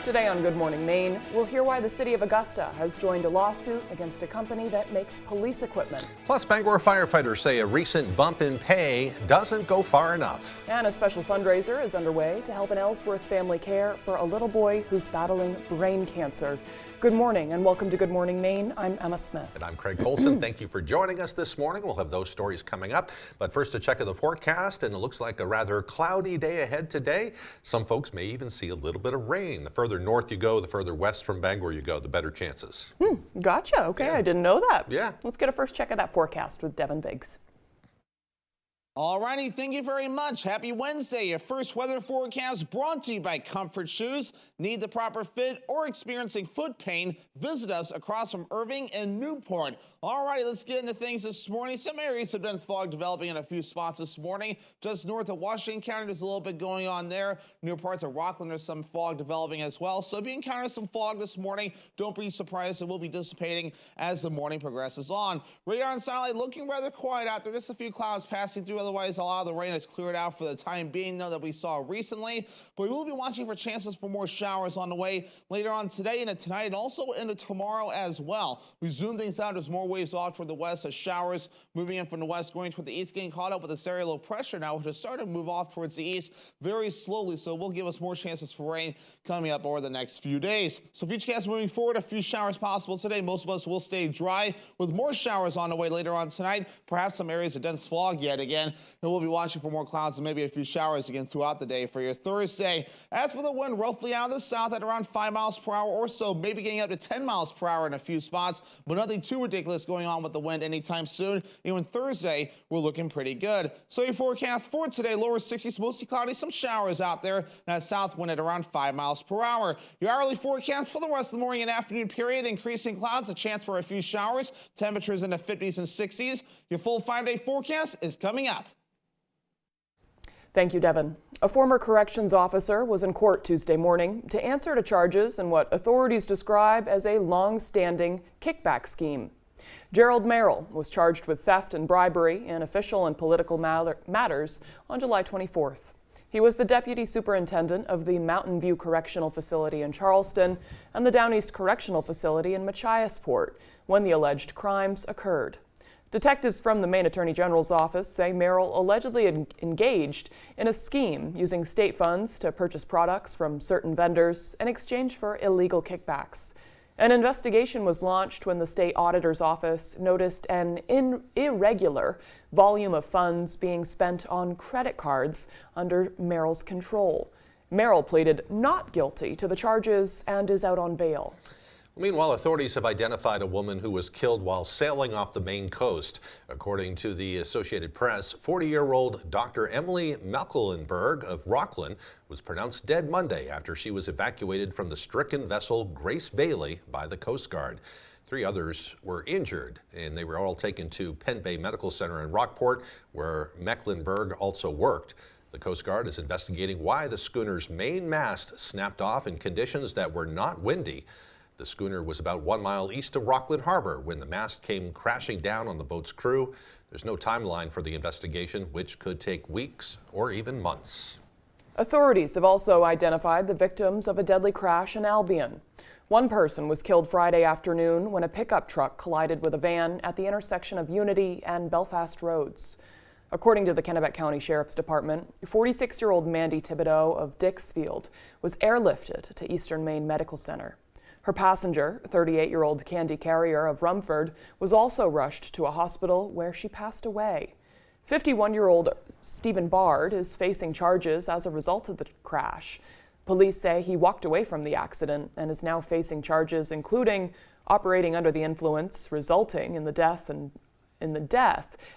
Today on Good Morning Maine, we'll hear why the city of Augusta has joined a lawsuit against a company that makes police equipment. Plus, Bangor firefighters say a recent bump in pay doesn't go far enough. And a special fundraiser is underway to help an Ellsworth family care for a little boy who's battling brain cancer. Good morning and welcome to Good Morning Maine. I'm Emma Smith. And I'm Craig Colson. Thank you for joining us this morning. We'll have those stories coming up. But first, a check of the forecast, and it looks like a rather cloudy day ahead today. Some folks may even see a little bit of rain. The further north you go, the further west from Bangor you go, the better chances. Gotcha. Okay, yeah. I didn't know that. Yeah. Let's get a first check of that forecast with Devin Biggs. Alrighty, thank you very much. Happy Wednesday. Your first weather forecast brought to you by Comfort Shoes. Need the proper fit or experiencing foot pain? Visit us across from Irving and Newport. Alrighty, let's get into things this morning. Some areas of dense fog developing in a few spots this morning. Just north of Washington County, there's a little bit going on there. Near parts of Rockland, there's some fog developing as well. So if you encounter some fog this morning, don't be surprised. It will be dissipating as the morning progresses on. Radar and satellite looking rather quiet out there. Just a few clouds passing through. Otherwise, a lot of the rain is cleared out for the time being, though, that we saw recently. But we will be watching for chances for more showers on the way later on today and tonight, and also into tomorrow as well. We zoom things out as more waves off toward the west, as showers moving in from the west, going toward the east, getting caught up with this area low pressure now, which is starting to move off towards the east very slowly. So it will give us more chances for rain coming up over the next few days. So futurecast moving forward, a few showers possible today. Most of us will stay dry with more showers on the way later on tonight. Perhaps some areas of dense fog yet again. And we'll be watching for more clouds and maybe a few showers again throughout the day for your Thursday. As for the wind, roughly out of the south at around 5 miles per hour or so, maybe getting up to 10 miles per hour in a few spots, but nothing too ridiculous going on with the wind anytime soon. Even Thursday, we're looking pretty good. So your forecast for today, lower 60s, mostly cloudy, some showers out there, and that south wind at around 5 miles per hour. Your hourly forecast for the rest of the morning and afternoon period, increasing clouds, a chance for a few showers, temperatures in the 50s and 60s. Your full 5-day forecast is coming up. Thank you, Devin. A former corrections officer was in court Tuesday morning to answer to charges in what authorities describe as a long-standing kickback scheme. Gerald Merrill was charged with theft and bribery in official and political matters on July 24th. He was the deputy superintendent of the Mountain View Correctional Facility in Charleston and the Down East Correctional Facility in Machiasport when the alleged crimes occurred. Detectives from the Maine Attorney General's office say Merrill allegedly engaged in a scheme using state funds to purchase products from certain vendors in exchange for illegal kickbacks. An investigation was launched when the state auditor's office noticed an irregular volume of funds being spent on credit cards under Merrill's control. Merrill pleaded not guilty to the charges and is out on bail. Meanwhile, authorities have identified a woman who was killed while sailing off the Maine coast. According to the Associated Press, 40-year-old Dr. Emily Mecklenburg of Rockland was pronounced dead Monday after she was evacuated from the stricken vessel Grace Bailey by the Coast Guard. 3 others were injured, and they were all taken to Penn Bay Medical Center in Rockport, where Mecklenburg also worked. The Coast Guard is investigating why the schooner's main mast snapped off in conditions that were not windy. The schooner was about 1 mile east of Rockland Harbor when the mast came crashing down on the boat's crew. There's no timeline for the investigation, which could take weeks or even months. Authorities have also identified the victims of a deadly crash in Albion. One person was killed Friday afternoon when a pickup truck collided with a van at the intersection of Unity and Belfast Roads. According to the Kennebec County Sheriff's Department, 46-year-old Mandy Thibodeau of Dixfield was airlifted to Eastern Maine Medical Center. Her passenger, 38-year-old Candy Carrier of Rumford, was also rushed to a hospital where she passed away. 51-year-old Stephen Bard is facing charges as a result of the crash. Police say he walked away from the accident and is now facing charges including operating under the influence, resulting in the death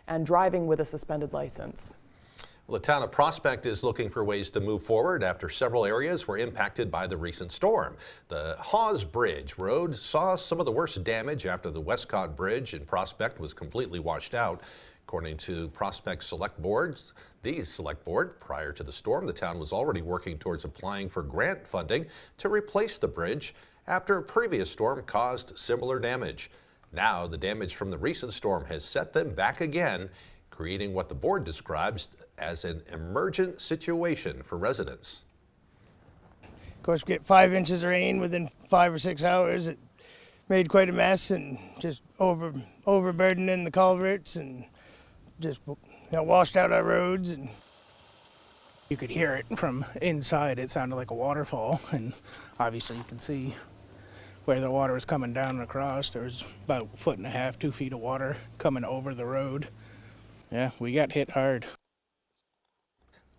and driving with a suspended license. Well, the town of Prospect is looking for ways to move forward after several areas were impacted by the recent storm. The Hawes Bridge Road saw some of the worst damage after the Westcott Bridge in Prospect was completely washed out. According to Prospect Select Board, prior to the storm, the town was already working towards applying for grant funding to replace the bridge after a previous storm caused similar damage. Now, the damage from the recent storm has set them back again, creating what the board describes as an emergent situation for residents. course, we get 5 inches of rain within 5 or 6 hours. It made quite a mess and just overburdening the culverts and just washed out our roads. And you could hear it from inside. It sounded like a waterfall, and obviously you can see where the water was coming down and across. There was about 1.5 feet, 2 feet of water coming over the road. Yeah, we got hit hard.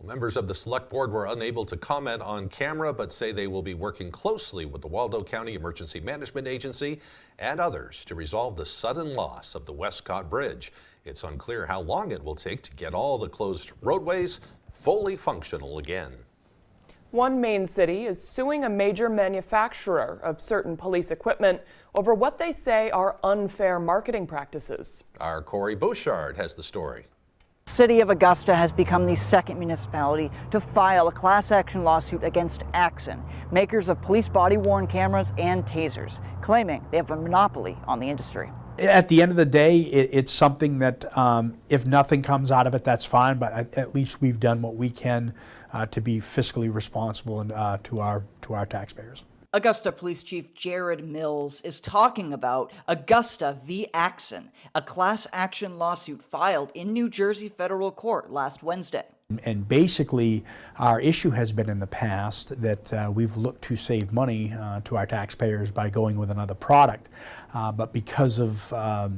Members of the Select Board were unable to comment on camera, but say they will be working closely with the Waldo County Emergency Management Agency and others to resolve the sudden loss of the Westcott Bridge. It's unclear how long it will take to get all the closed roadways fully functional again. One Maine city is suing a major manufacturer of certain police equipment over what they say are unfair marketing practices. Our Corey Bouchard has the story. The City of Augusta has become the second municipality to file a class action lawsuit against Axon, makers of police body-worn cameras and tasers, claiming they have a monopoly on the industry. At the end of the day, it's something that if nothing comes out of it, that's fine, but at least we've done what we can to be fiscally responsible and to our taxpayers. Augusta Police Chief Jared Mills is talking about Augusta v. Axon, a class action lawsuit filed in New Jersey federal court last Wednesday. And basically, our issue has been in the past that we've looked to save money to our taxpayers by going with another product. But because of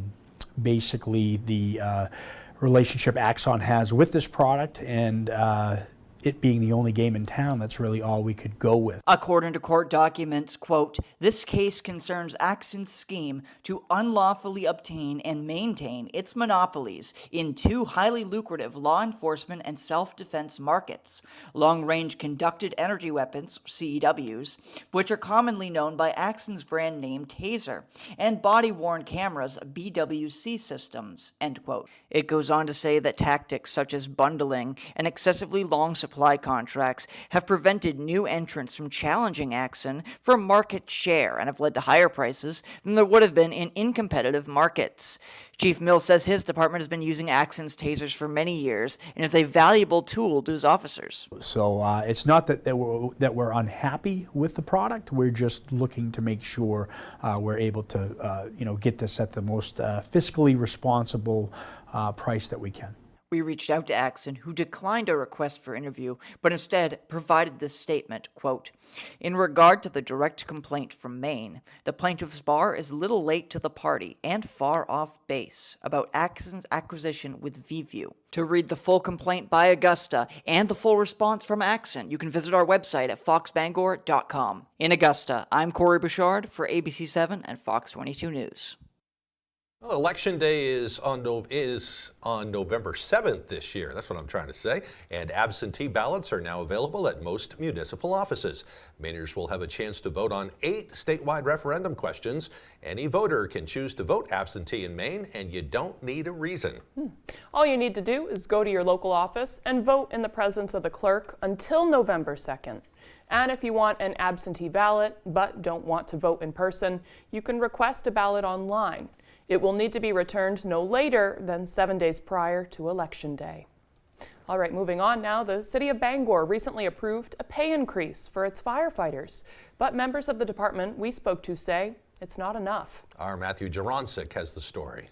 basically the relationship Axon has with this product and it being the only game in town, that's really all we could go with. According to court documents, quote, this case concerns Axon's scheme to unlawfully obtain and maintain its monopolies in two highly lucrative law enforcement and self-defense markets, long-range conducted energy weapons, CEWs, which are commonly known by Axon's brand name Taser, and body-worn cameras, BWC systems, end quote. It goes on to say that tactics such as bundling and excessively long supply contracts have prevented new entrants from challenging Axon for market share and have led to higher prices than there would have been in competitive markets. Chief Mills says his department has been using Axon's tasers for many years and it's a valuable tool to his officers. So it's not that we're unhappy with the product. We're just looking to make sure we're able to get this at the most fiscally responsible price that we can. We reached out to Axon, who declined a request for interview, but instead provided this statement, quote, in regard to the direct complaint from Maine, the plaintiff's bar is a little late to the party and far off base about Axon's acquisition with VVII. To read the full complaint by Augusta and the full response from Axon, you can visit our website at foxbangor.com. In Augusta, I'm Corey Bouchard for ABC7 and Fox 22 News. Well, Election Day is on November 7th this year. That's what I'm trying to say. And absentee ballots are now available at most municipal offices. Mainers will have a chance to vote on 8 statewide referendum questions. Any voter can choose to vote absentee in Maine, and you don't need a reason. All you need to do is go to your local office and vote in the presence of the clerk until November 2nd. And if you want an absentee ballot but don't want to vote in person, you can request a ballot online. It will need to be returned no later than 7 days prior to Election Day. All right, moving on now. The City of Bangor recently approved a pay increase for its firefighters, but members of the department we spoke to say it's not enough. Our Matthew Jaroncic has the story.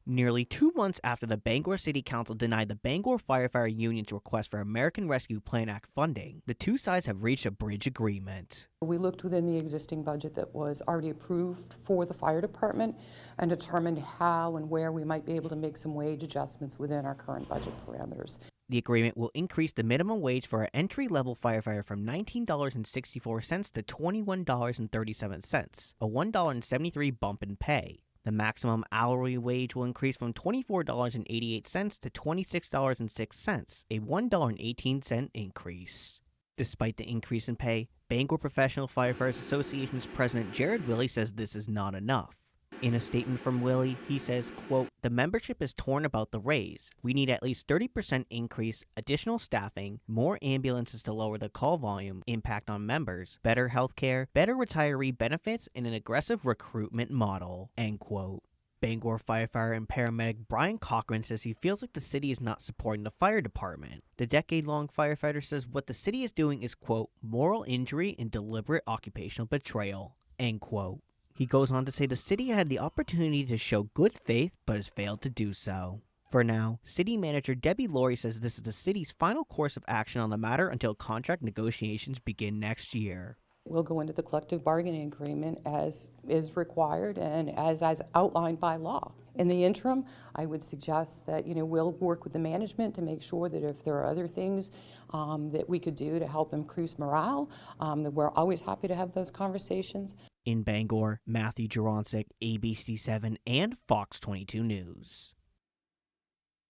Nearly 2 months after the Bangor City Council denied the Bangor Firefighter Union's request for American Rescue Plan Act funding, the two sides have reached a bridge agreement. We looked within the existing budget that was already approved for the fire department and determined how and where we might be able to make some wage adjustments within our current budget parameters. The agreement will increase the minimum wage for an entry-level firefighter from $19.64 to $21.37, a $1.73 bump in pay. The maximum hourly wage will increase from $24.88 to $26.06, a $1.18 increase. Despite the increase in pay, Bangor Professional Firefighters Association's president Jared Willie says this is not enough. In a statement from Willie, he says, quote, the membership is torn about the raise. We need at least 30% increase, additional staffing, more ambulances to lower the call volume impact on members, better health care, better retiree benefits, and an aggressive recruitment model, end quote. Bangor firefighter and paramedic Brian Cochran says he feels like the city is not supporting the fire department. The decade-long firefighter says what the city is doing is, quote, moral injury and deliberate occupational betrayal, end quote. He goes on to say the city had the opportunity to show good faith but has failed to do so. For now, city manager Debbie Laurie says this is the city's final course of action on the matter until contract negotiations begin next year. We'll go into the collective bargaining agreement as is required and as outlined by law. In the interim, I would suggest that we'll work with the management to make sure that if there are other things that we could do to help increase morale, that we're always happy to have those conversations. In Bangor, Matthew Juronsik, ABC7 and Fox 22 News.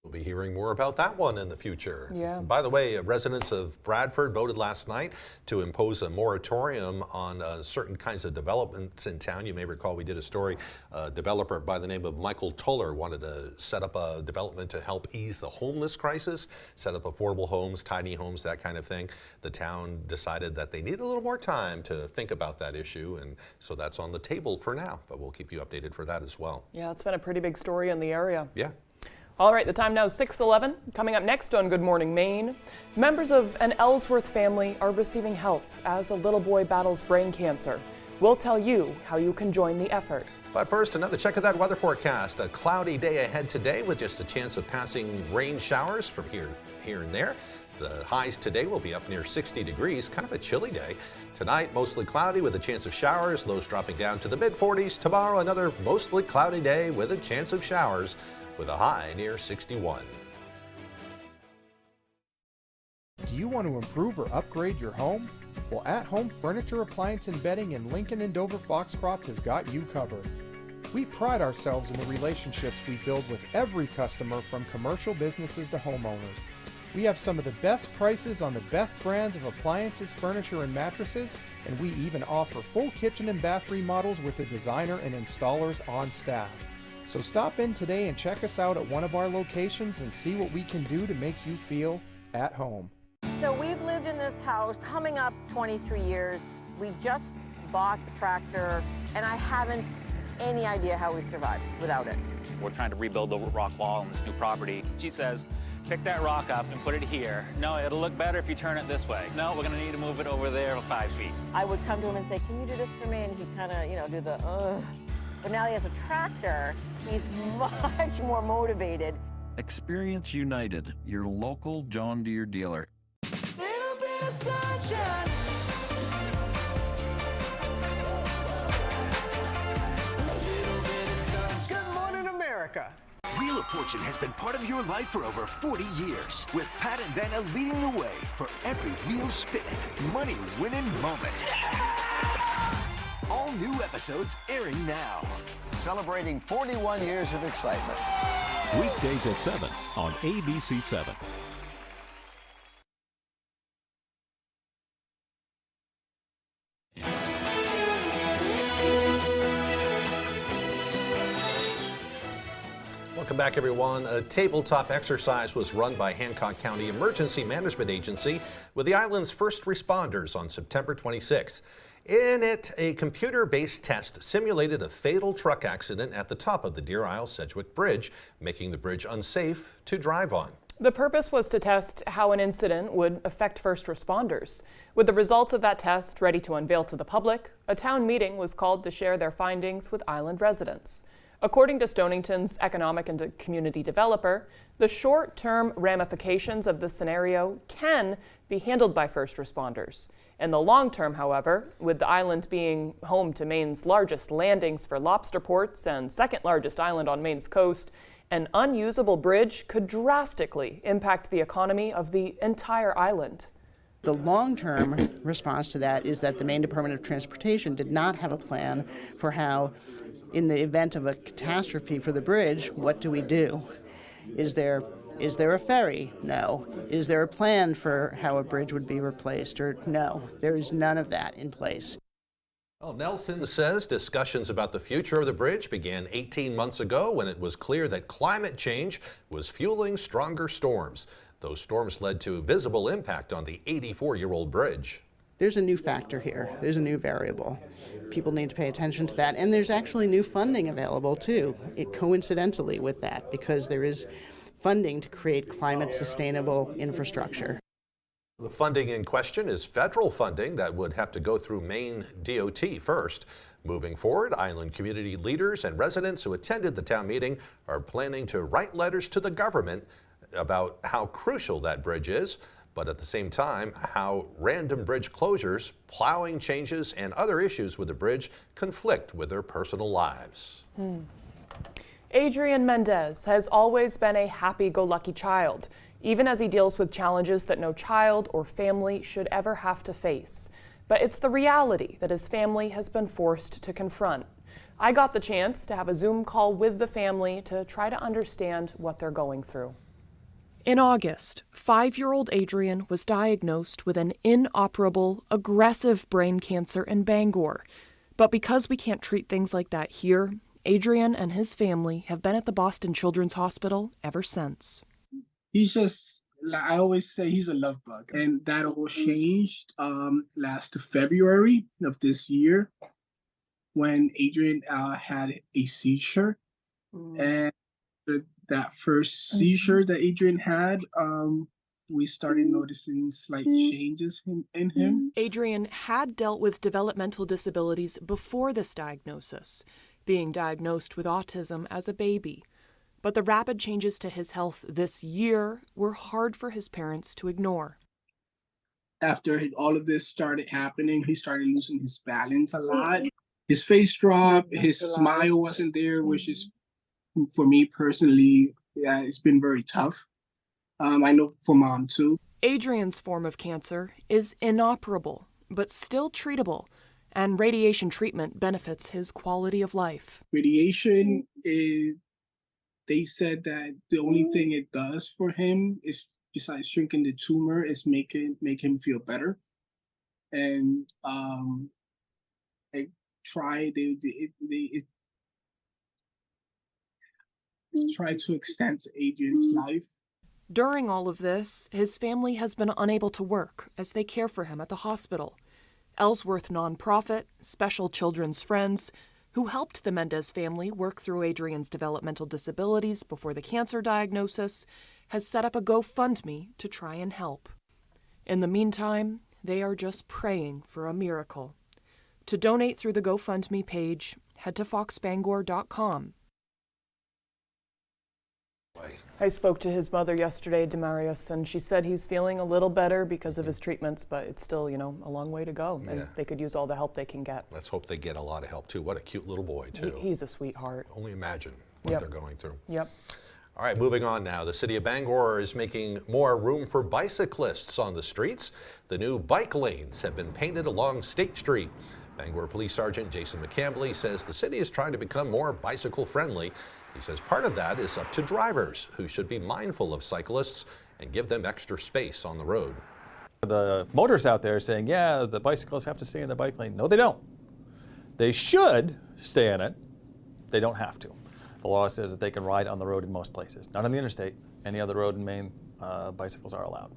We'll be hearing more about that one in the future. Yeah. By the way, residents of Bradford voted last night to impose a moratorium on certain kinds of developments in town. You may recall we did a story, a developer by the name of Michael Toller wanted to set up a development to help ease the homeless crisis, set up affordable homes, tiny homes, that kind of thing. The town decided that they need a little more time to think about that issue, and so that's on the table for now, but we'll keep you updated for that as well. Yeah, it's been a pretty big story in the area. Yeah. All right, the time now is 6:11. Coming up next on Good Morning Maine, members of an Ellsworth family are receiving help as a little boy battles brain cancer. We'll tell you how you can join the effort. But first, another check of that weather forecast. A cloudy day ahead today with just a chance of passing rain showers from here and there. The highs today will be up near 60 degrees, kind of a chilly day. Tonight, mostly cloudy with a chance of showers, lows dropping down to the mid-40s. Tomorrow, another mostly cloudy day with a chance of showers, with a high near 61. Do you want to improve or upgrade your home? Well, At Home Furniture, Appliance, and Bedding in Lincoln and Dover Foxcroft has got you covered. We pride ourselves in the relationships we build with every customer, from commercial businesses to homeowners. We have some of the best prices on the best brands of appliances, furniture, and mattresses, and we even offer full kitchen and bath remodels with a designer and installers on staff. So stop in today and check us out at one of our locations and see what we can do to make you feel at home. So we've lived in this house coming up 23 years. We just bought the tractor, and I haven't any idea how we survived without it. We're trying to rebuild the rock wall on this new property. She says, pick that rock up and put it here. No, it'll look better if you turn it this way. No, we're gonna need to move it over there 5 feet. I would come to him and say, can you do this for me? And he'd kind of, do the, ugh. But now he has a tractor, he's much more motivated. Experience United, your local John Deere dealer. Little bit of sunshine. Good morning, America. Wheel of Fortune has been part of your life for over 40 years, with Pat and Vanna leading the way for every wheel spinning, money winning moment. All new episodes airing now. Celebrating 41 years of excitement. Weekdays at 7 on ABC7. Welcome back, everyone. A tabletop exercise was run by Hancock County Emergency Management Agency with the island's first responders on September 26th. In it, a computer-based test simulated a fatal truck accident at the top of the Deer Isle-Sedgwick Bridge, making the bridge unsafe to drive on. The purpose was to test how an incident would affect first responders. With the results of that test ready to unveil to the public, a town meeting was called to share their findings with island residents. According to Stonington's economic and community developer, the short-term ramifications of this scenario can be handled by first responders. In the long term, however, with the island being home to Maine's largest landings for lobster ports and second largest island on Maine's coast, an unusable bridge could drastically impact the economy of the entire island. The long-term response to that is that the Maine Department of Transportation did not have a plan for how, in the event of a catastrophe for the bridge, what do we do? Is there a ferry? No. Is there a plan for how a bridge would be replaced? Or no, there is none of that in place. Well, Nelson says discussions about the future of the bridge began 18 months ago when it was clear that climate change was fueling stronger storms. Those storms led to visible impact on the 84-year-old bridge. There's a new factor here. There's a new variable. People need to pay attention to that. And there's actually new funding available too, coincidentally with that, because there is funding to create climate sustainable infrastructure. The funding in question is federal funding that would have to go through Maine DOT first. Moving forward, island community leaders and residents who attended the town meeting are planning to write letters to the government about how crucial that bridge is, but at the same time, how random bridge closures, plowing changes, and other issues with the bridge conflict with their personal lives. Adrian Mendez has always been a happy-go-lucky child, even as he deals with challenges that no child or family should ever have to face. But it's the reality that his family has been forced to confront. I got the chance to have a Zoom call with the family to try to understand what they're going through. In August, 5-year-old Adrian was diagnosed with an inoperable, aggressive brain cancer in Bangor. But because we can't treat things like that here, Adrian and his family have been at the Boston Children's Hospital ever since. He's just, like I always say, he's a love bug. And that all changed last February of this year when Adrian had a seizure. And that first seizure that Adrian had, we started noticing slight changes in him. Adrian had dealt with developmental disabilities before this diagnosis, being diagnosed with autism as a baby. But the rapid changes to his health this year were hard for his parents to ignore. After all of this started happening, he started losing his balance a lot. His face dropped, his smile wasn't there, which is, for me personally, yeah, it's been very tough. I know for Mom too. Adrian's form of cancer is inoperable, but still treatable, and radiation treatment benefits his quality of life. Radiation is, they said that the only thing it does for him is, besides shrinking the tumor, is make him feel better. And they tried to extend Adrian's life. During all of this, his family has been unable to work as they care for him at the hospital. Ellsworth Nonprofit, Special Children's Friends, who helped the Mendez family work through Adrian's developmental disabilities before the cancer diagnosis, has set up a GoFundMe to try and help. In the meantime, they are just praying for a miracle. To donate through the GoFundMe page, head to foxbangor.com. I spoke to his mother yesterday, Demarius, and she said he's feeling a little better because of his treatments, but it's still, a long way to go, and they could use all the help they can get. Let's hope they get a lot of help, too. What a cute little boy, too. He's a sweetheart. Only imagine what they're going through. Yep. All right, moving on now. The city of Bangor is making more room for bicyclists on the streets. The new bike lanes have been painted along State Street. Bangor Police Sergeant Jason McCambly says the city is trying to become more bicycle friendly. He says part of that is up to drivers, who should be mindful of cyclists and give them extra space on the road. The motorists out there saying, yeah, the bicyclists have to stay in the bike lane. No, they don't. They should stay in it. They don't have to. The law says that they can ride on the road in most places. Not on the interstate. Any other road in Maine, bicycles are allowed.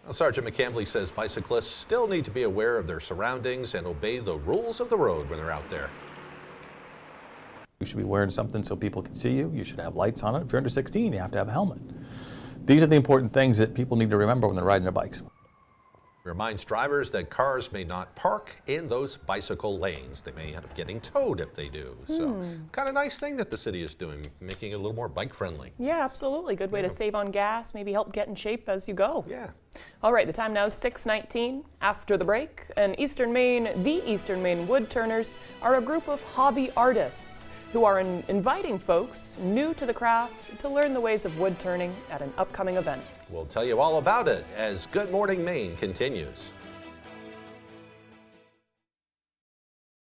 Well, Sergeant McCambly says bicyclists still need to be aware of their surroundings and obey the rules of the road when they're out there. You should be wearing something so people can see you. You should have lights on it. If you're under 16, you have to have a helmet. These are the important things that people need to remember when they're riding their bikes. Reminds drivers that cars may not park in those bicycle lanes. They may end up getting towed if they do. So kind of nice thing that the city is doing, making it a little more bike friendly. Yeah, absolutely. Good way to save on gas, maybe help get in shape as you go. Yeah. All right, the time now is 6:19. After the break, the Eastern Maine Woodturners are a group of hobby artists who are inviting folks new to the craft to learn the ways of wood turning at an upcoming event. We'll tell you all about it as Good Morning Maine continues.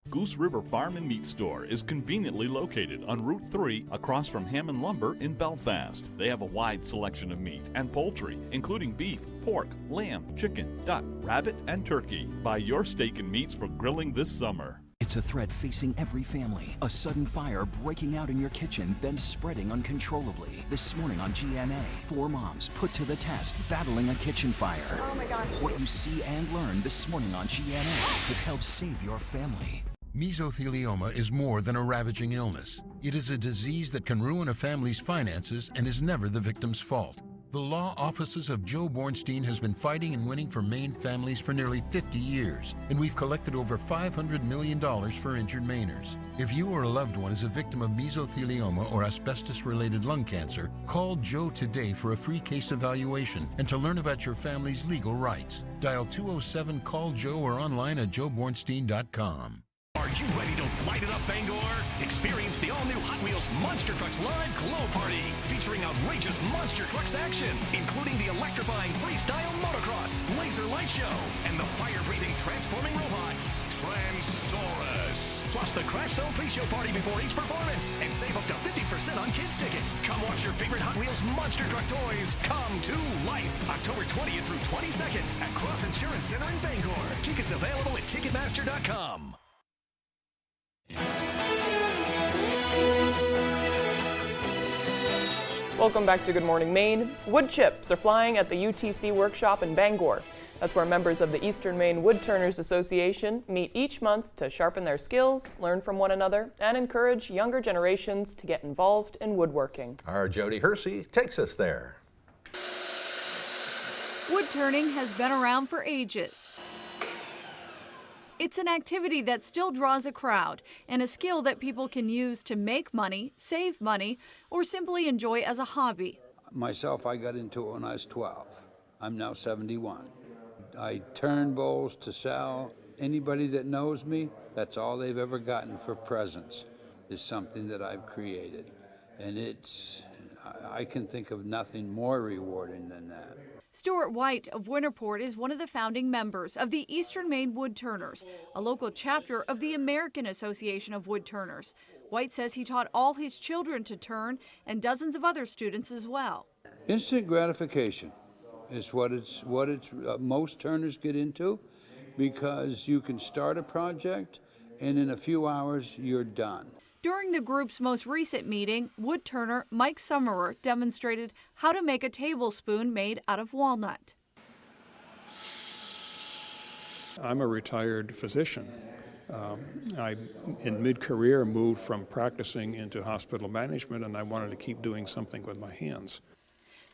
Goose River Farm and Meat Store is conveniently located on Route 3 across from Hammond Lumber in Belfast. They have a wide selection of meat and poultry, including beef, pork, lamb, chicken, duck, rabbit, and turkey. Buy your steak and meats for grilling this summer. It's It's a threat facing every family. A sudden fire breaking out in your kitchen, then spreading uncontrollably. This morning on GMA, 4 moms put to the test battling a kitchen fire. Oh my gosh. What you see and learn this morning on GMA could help save your family. Mesothelioma is more than a ravaging illness. It is a disease that can ruin a family's finances and is never the victim's fault. The law offices of Joe Bornstein has been fighting and winning for Maine families for nearly 50 years, and we've collected over $500 million for injured Mainers. If you or a loved one is a victim of mesothelioma or asbestos-related lung cancer, call Joe today for a free case evaluation and to learn about your family's legal rights. Dial 207-CALL-JOE or online at joebornstein.com. Are you ready to light it up, Bangor? Experience the all-new Hot Wheels Monster Trucks Live Glow Party, featuring outrageous Monster Trucks action, including the electrifying freestyle motocross, laser light show, and the fire-breathing transforming robot, Transaurus. Plus the Crash Zone pre-show party before each performance, and save up to 50% on kids' tickets. Come watch your favorite Hot Wheels Monster Truck toys come to life, October 20th through 22nd at Cross Insurance Center in Bangor. Tickets available at Ticketmaster.com. Welcome back to Good Morning Maine. Wood chips are flying at the UTC workshop in Bangor. That's where members of the Eastern Maine Woodturners Association meet each month to sharpen their skills, learn from one another, and encourage younger generations to get involved in woodworking. Our Jody Hersey takes us there. Wood turning has been around for ages. It's an activity that still draws a crowd and a skill that people can use to make money, save money, or simply enjoy as a hobby. Myself, I got into it when I was 12. I'm now 71. I turn bowls to sell. Anybody that knows me, that's all they've ever gotten for presents is something that I've created. And I can think of nothing more rewarding than that. Stuart White of Winterport is one of the founding members of the Eastern Maine Woodturners, a local chapter of the American Association of Woodturners. White says he taught all his children to turn and dozens of other students as well. Instant gratification is what most turners get into, because you can start a project and in a few hours you're done. During the group's most recent meeting, woodturner Mike Summerer demonstrated how to make a tablespoon made out of walnut. I'm a retired physician. I, in mid-career, moved from practicing into hospital management, and I wanted to keep doing something with my hands.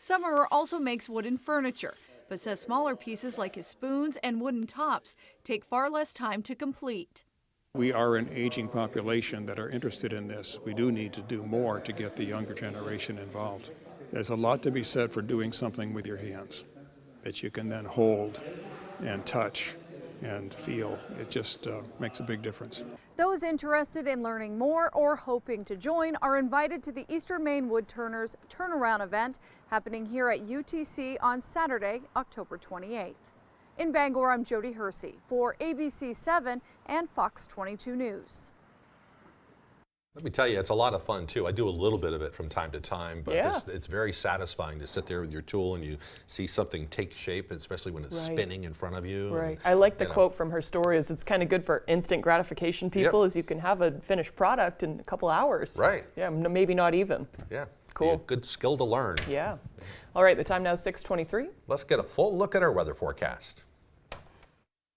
Summerer also makes wooden furniture, but says smaller pieces like his spoons and wooden tops take far less time to complete. We are an aging population that are interested in this. We do need to do more to get the younger generation involved. There's a lot to be said for doing something with your hands that you can then hold and touch and feel. It just makes a big difference. Those interested in learning more or hoping to join are invited to the Eastern Maine Woodturners Turnaround event happening here at UTC on Saturday, October 28th. In Bangor, I'm Jody Hersey for ABC 7 and Fox 22 News. Let me tell you, it's a lot of fun too. I do a little bit of it from time to time, but Yeah. it's very satisfying to sit there with your tool and you see something take shape, especially when it's Right. spinning in front of you. Right. And, I like the you know. quote from her story is it's kind of good for instant gratification people, as you can have a finished product in a couple hours. Right. Yeah, maybe not even. Yeah. Cool. Be a good skill to learn. Yeah. All right, the time now is 6:23. Let's get a full look at our weather forecast.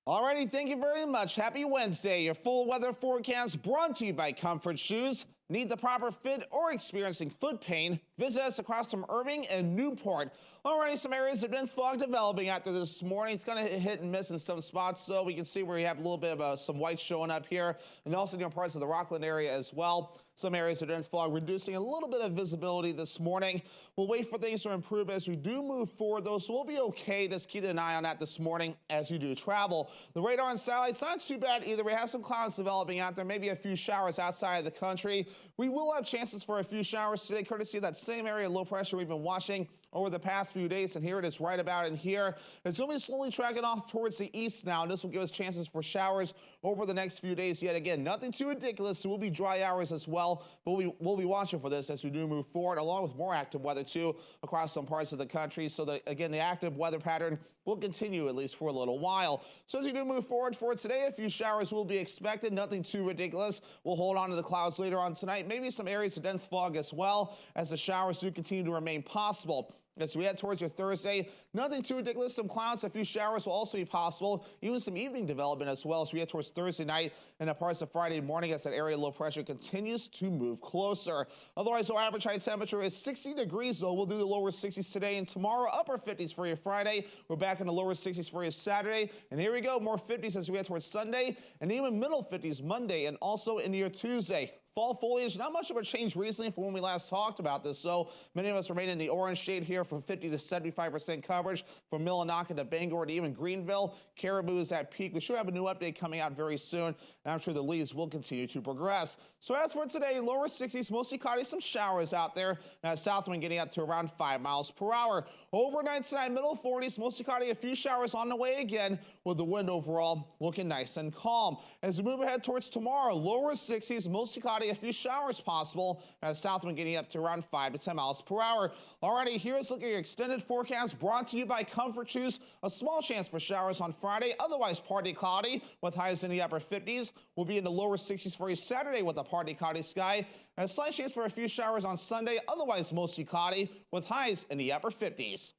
Alrighty, thank you very much. Happy Wednesday. Your full weather forecast brought to you by Comfort Shoes. Need the proper fit or experiencing foot pain? Visit us across from Irving and Newport. Alrighty, some areas of dense fog developing after this morning. It's going to hit and miss in some spots, so we can see where you have a little bit of some white showing up here, and also near parts of the Rockland area as well. Some areas of dense fog reducing a little bit of visibility this morning. We'll wait for things to improve as we do move forward, though, so we'll be okay. Just keep an eye on that this morning as you do travel. The radar and satellite's not too bad either. We have some clouds developing out there, maybe a few showers outside of the country. We will have chances for a few showers today, courtesy of that same area of low pressure we've been watching over the past few days, and here it is right about in here. It's going to be slowly tracking off towards the east now, and this will give us chances for showers over the next few days. Yet again, nothing too ridiculous. There will be dry hours as well, but we'll be watching for this as we do move forward, along with more active weather too across some parts of the country. So that, again, the active weather pattern will continue at least for a little while. So as we do move forward for today, a few showers will be expected, nothing too ridiculous. We'll hold on to the clouds later on tonight, maybe some areas of dense fog as well, as the showers do continue to remain possible. As we head towards your Thursday, nothing too ridiculous. Some clouds, a few showers will also be possible, even some evening development as well as we head towards Thursday night and a parts of Friday morning as that area low pressure continues to move closer. Otherwise, our average high temperature is 60 degrees, though. We'll do the lower 60s today and tomorrow, upper 50s for your Friday. We're back in the lower 60s for your Saturday. And here we go, more 50s as we head towards Sunday, and even middle 50s Monday and also into your Tuesday. Fall foliage, not much of a change recently from when we last talked about this, so many of us remain in the orange shade here from 50 to 75% coverage from Millinocket to Bangor to even Greenville. Caribou is at peak. We should have a new update coming out very soon, and I'm sure the leaves will continue to progress. So as for today, lower 60s, mostly cloudy, some showers out there. Now south wind getting up to around 5 miles per hour. Overnight tonight, middle 40s, mostly cloudy, a few showers on the way again, with the wind overall looking nice and calm. As we move ahead towards tomorrow, lower 60s, mostly cloudy, a few showers possible, as south wind getting up to around 5 to 10 miles per hour. Alrighty, here's looking at your extended forecast brought to you by Comfort Shoes. A small chance for showers on Friday, otherwise partly cloudy with highs in the upper 50s. We'll be in the lower 60s for you Saturday with a partly cloudy sky. And a slight chance for a few showers on Sunday, otherwise mostly cloudy with highs in the upper 50s.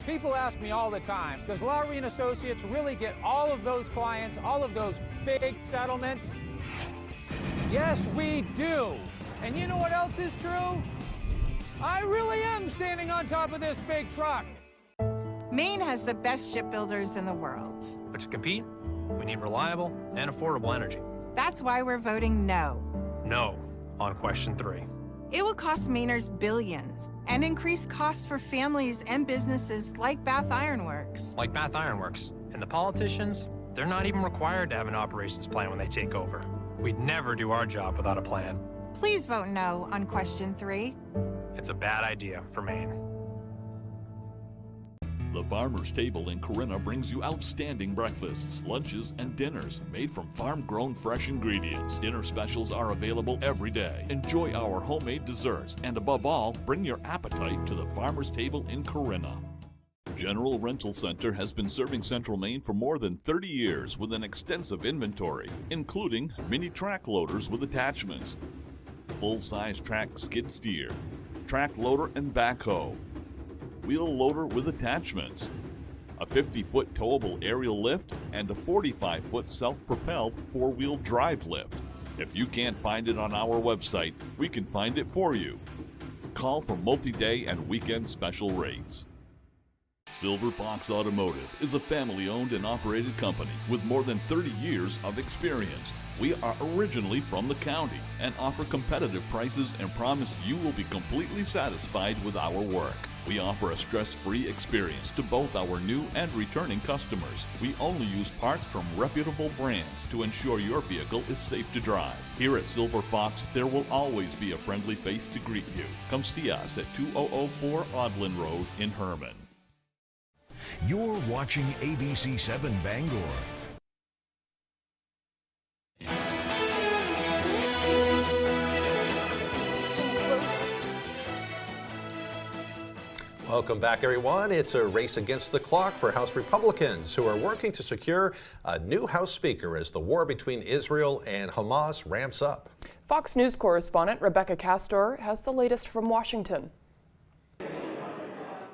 People ask me all the time, does Lowry & Associates really get all of those clients, all of those big settlements? Yes, we do. And you know what else is true? I really am standing on top of this big truck. Maine has the best shipbuilders in the world. But to compete, we need reliable and affordable energy. That's why we're voting no. No on question 3. It will cost Mainers billions and increase costs for families and businesses like Bath Iron Works. Like Bath Iron Works. And the politicians, they're not even required to have an operations plan when they take over. We'd never do our job without a plan. Please vote no on question 3. It's a bad idea for Maine. The Farmer's Table in Corinna brings you outstanding breakfasts, lunches, and dinners made from farm-grown fresh ingredients. Dinner specials are available every day. Enjoy our homemade desserts, and above all, bring your appetite to the Farmer's Table in Corinna. General Rental Center has been serving Central Maine for more than 30 years with an extensive inventory, including mini track loaders with attachments, full-size track skid steer, track loader and backhoe, wheel loader with attachments, a 50-foot towable aerial lift, and a 45-foot self-propelled four-wheel drive lift. If you can't find it on our website, we can find it for you. Call for multi-day and weekend special rates. Silver Fox Automotive is a family-owned and operated company with more than 30 years of experience. We are originally from the county and offer competitive prices and promise you will be completely satisfied with our work. We offer a stress-free experience to both our new and returning customers. We only use parts from reputable brands to ensure your vehicle is safe to drive. Here at Silver Fox, there will always be a friendly face to greet you. Come see us at 2004 Audlin Road in Herman. You're watching ABC 7 Bangor. Welcome back, everyone. It's a race against the clock for House Republicans who are working to secure a new House Speaker as the war between Israel and Hamas ramps up. Fox News correspondent Rebecca Castor has the latest from Washington.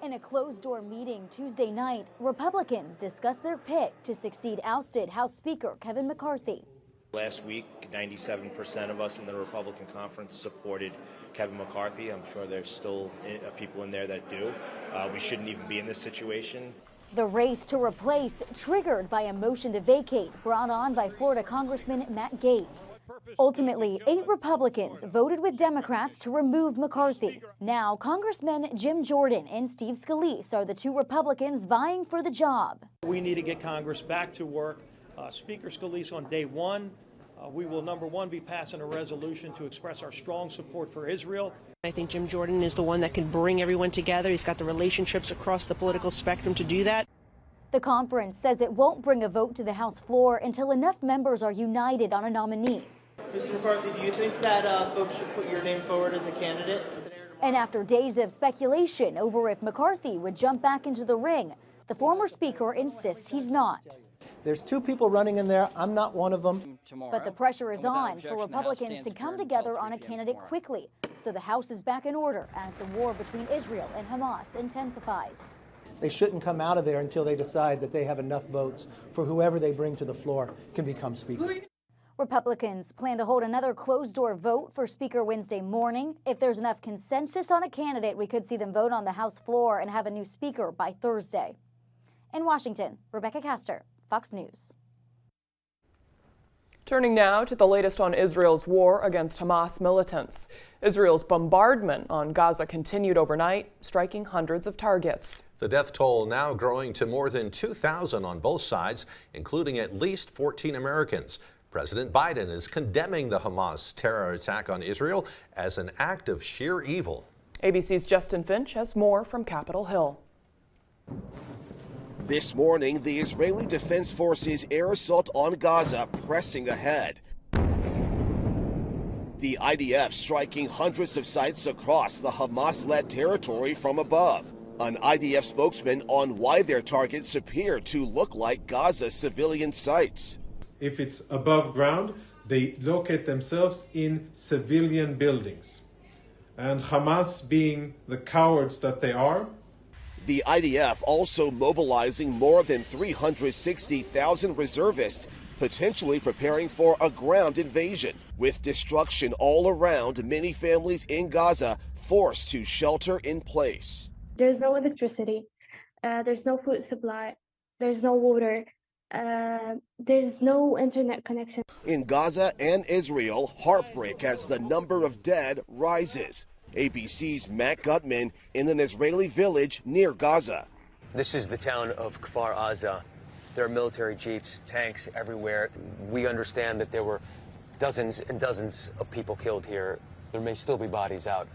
In a closed-door meeting Tuesday night, Republicans discussed their pick to succeed ousted House Speaker Kevin McCarthy. Last week, 97% of us in the Republican conference supported Kevin McCarthy. I'm sure there's still people in there that do. We shouldn't even be in this situation. The race to replace triggered by a motion to vacate brought on by Florida Congressman Matt Gaetz. Ultimately, 8 Republicans voted with Democrats to remove McCarthy. Now, Congressmen Jim Jordan and Steve Scalise are the 2 Republicans vying for the job. We need to get Congress back to work. Speaker Scalise on day 1 We will, number one, be passing a resolution to express our strong support for Israel. I think Jim Jordan is the one that can bring everyone together. He's got the relationships across the political spectrum to do that. The conference says it won't bring a vote to the House floor until enough members are united on a nominee. Mr. McCarthy, do you think that folks should put your name forward as a candidate? And after days of speculation over if McCarthy would jump back into the ring, the former speaker insists he's not. There's two people running in there. I'm not one of them. But the pressure is on for Republicans to come together on a candidate quickly, so the House is back in order as the war between Israel and Hamas intensifies. They shouldn't come out of there until they decide that they have enough votes for whoever they bring to the floor can become speaker. Republicans plan to hold another closed-door vote for Speaker Wednesday morning. If there's enough consensus on a candidate, we could see them vote on the House floor and have a new speaker by Thursday. In Washington, Rebecca Castor, Fox News. Turning now to the latest on Israel's war against Hamas militants. Israel's bombardment on Gaza continued overnight, striking hundreds of targets. The death toll now growing to more than 2,000 on both sides, including at least 14 Americans. President Biden is condemning the Hamas terror attack on Israel as an act of sheer evil. ABC's Justin Finch has more from Capitol Hill. This morning, the Israeli Defense Forces air assault on Gaza pressing ahead. The IDF striking hundreds of sites across the Hamas-led territory from above. An IDF spokesman on why their targets appear to look like Gaza civilian sites. If it's above ground, they locate themselves in civilian buildings. And Hamas, being the cowards that they are, the IDF also mobilizing more than 360,000 reservists, potentially preparing for a ground invasion, with destruction all around, many families in Gaza forced to shelter in place. There's no electricity, there's no food supply, there's no water, there's no internet connection. In Gaza and Israel, heartbreak as the number of dead rises. ABC's Matt Gutman in an Israeli village near Gaza. This is the town of Kfar Aza. There are military jeeps, tanks everywhere. We understand that there were dozens and dozens of people killed here. There may still be bodies out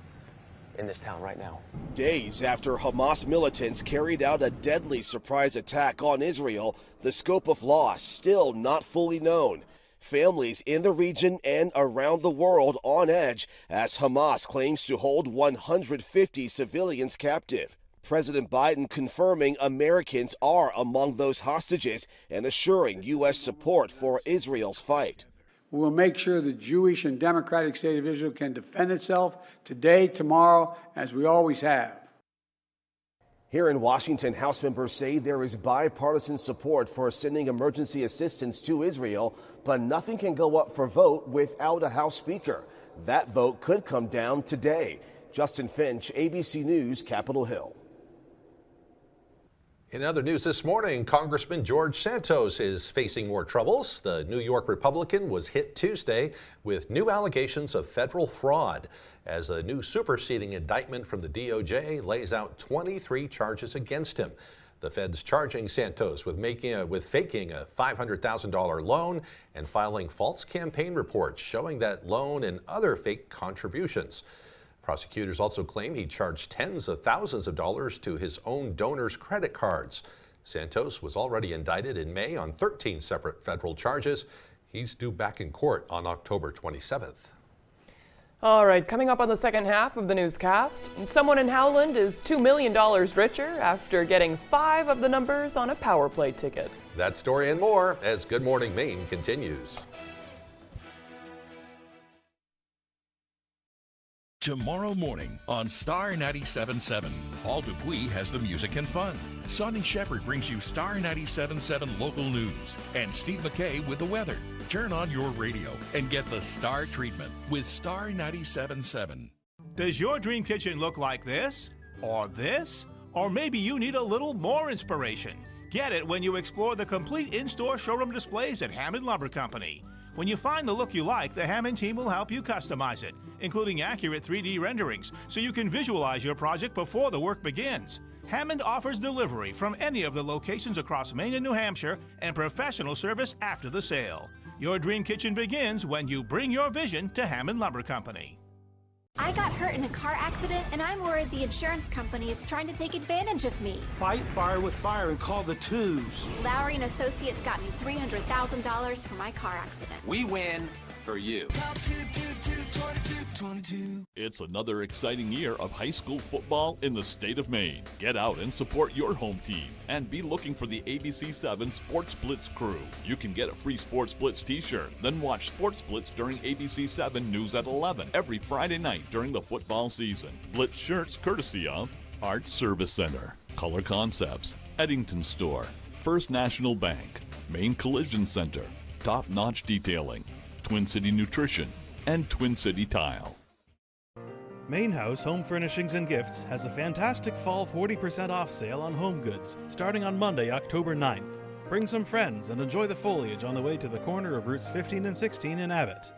in this town right now. Days after Hamas militants carried out a deadly surprise attack on Israel, the scope of loss still not fully known. Families in the region and around the world on edge as Hamas claims to hold 150 civilians captive. President Biden confirming Americans are among those hostages and assuring U.S. support for Israel's fight. We will make sure the Jewish and democratic state of Israel can defend itself today, tomorrow, as we always have. Here in Washington, House members say there is bipartisan support for sending emergency assistance to Israel, but nothing can go up for vote without a House Speaker. That vote could come down today. Justin Finch, ABC News, Capitol Hill. In other news this morning, Congressman George Santos is facing more troubles. The New York Republican was hit Tuesday with new allegations of federal fraud as a new superseding indictment from the DOJ lays out 23 charges against him. The feds charging Santos with faking a $500,000 loan and filing false campaign reports showing that loan and other fake contributions. Prosecutors also claim he charged tens of thousands of dollars to his own donors' credit cards. Santos was already indicted in May on 13 separate federal charges. He's due back in court on October 27th. All right, coming up on the second half of the newscast, someone in Howland is $2 million richer after getting 5 of the numbers on a power play ticket. That story and more as Good Morning Maine continues. Tomorrow morning on Star 97.7, Paul Dupuis has the music and fun. Sonny Shepard brings you Star 97.7 local news, and Steve McKay with the weather. Turn on your radio and get the Star treatment with Star 97.7. Does your dream kitchen look like this? Or this? Or maybe you need a little more inspiration. Get it when you explore the complete in-store showroom displays at Hammond Lumber Company. When you find the look you like, the Hammond team will help you customize it, including accurate 3D renderings, so you can visualize your project before the work begins. Hammond offers delivery from any of the locations across Maine and New Hampshire and professional service after the sale. Your dream kitchen begins when you bring your vision to Hammond Lumber Company. I got hurt in a car accident, and I'm worried the insurance company is trying to take advantage of me. Fight fire with fire and call the twos. Lowry and Associates got me $300,000 for my car accident. We win for you. It's another exciting year of high school football in the state of Maine. Get out and support your home team and be looking for the ABC7 Sports Blitz crew. You can get a free Sports Blitz t-shirt, then watch Sports Blitz during ABC7 News at 11 every Friday night during the football season. Blitz shirts courtesy of Art Service Center, Color Concepts, Eddington Store, First National Bank, Maine Collision Center, Top Notch Detailing, Twin City Nutrition, and Twin City Tile. Main House Home Furnishings and Gifts has a fantastic fall 40% off sale on home goods starting on Monday, October 9th. Bring some friends and enjoy the foliage on the way to the corner of routes 15 and 16 in Abbott.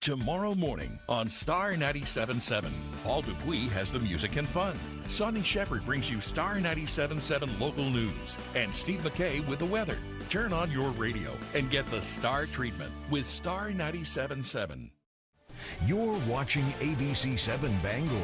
Tomorrow morning on Star 97.7, Paul Dupuis has the music and fun. Sonny Shepard brings you Star 97.7 local news, and Steve McKay with the weather. Turn on your radio and get the Star treatment with Star 97.7. You're watching ABC 7 Bangor.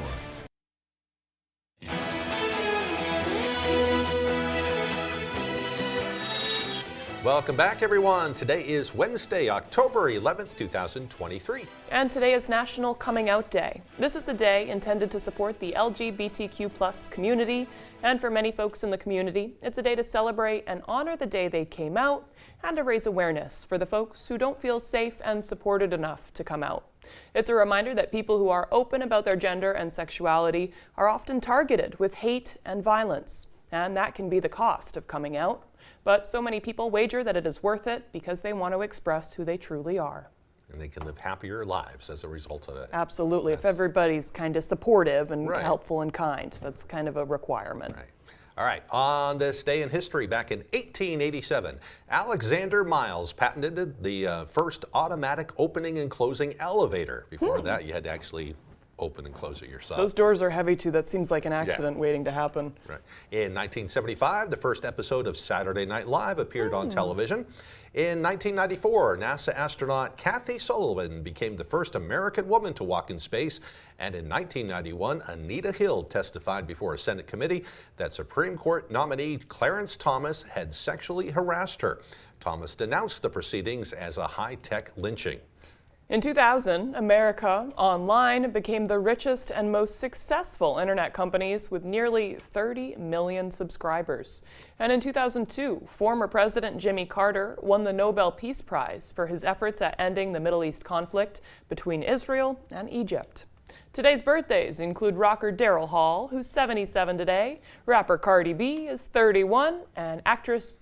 Welcome back, everyone. Today is Wednesday, October 11th, 2023. And today is National Coming Out Day. This is a day intended to support the LGBTQ+ community, and for many folks in the community, it's a day to celebrate and honor the day they came out and to raise awareness for the folks who don't feel safe and supported enough to come out. It's a reminder that people who are open about their gender and sexuality are often targeted with hate and violence, and that can be the cost of coming out. But so many people wager that it is worth it because they want to express who they truly are. And they can live happier lives as a result of it. Absolutely. If everybody's kind of supportive and helpful and kind, that's kind of a requirement. Right. All right, on this day in history, back in 1887, Alexander Miles patented the first automatic opening and closing elevator. Before that, you had to actually open and close it yourself. Those doors are heavy too. That seems like an accident waiting to happen. Right. In 1975, the first episode of Saturday Night Live appeared on television. In 1994, NASA astronaut Kathy Sullivan became the first American woman to walk in space. And in 1991, Anita Hill testified before a Senate committee that Supreme Court nominee Clarence Thomas had sexually harassed her. Thomas denounced the proceedings as a high-tech lynching. In 2000, America Online became the richest and most successful internet companies with nearly 30 million subscribers. And in 2002, former President Jimmy Carter won the Nobel Peace Prize for his efforts at ending the Middle East conflict between Israel and Egypt. Today's birthdays include rocker Daryl Hall, who's 77 today, rapper Cardi B is 31, and actress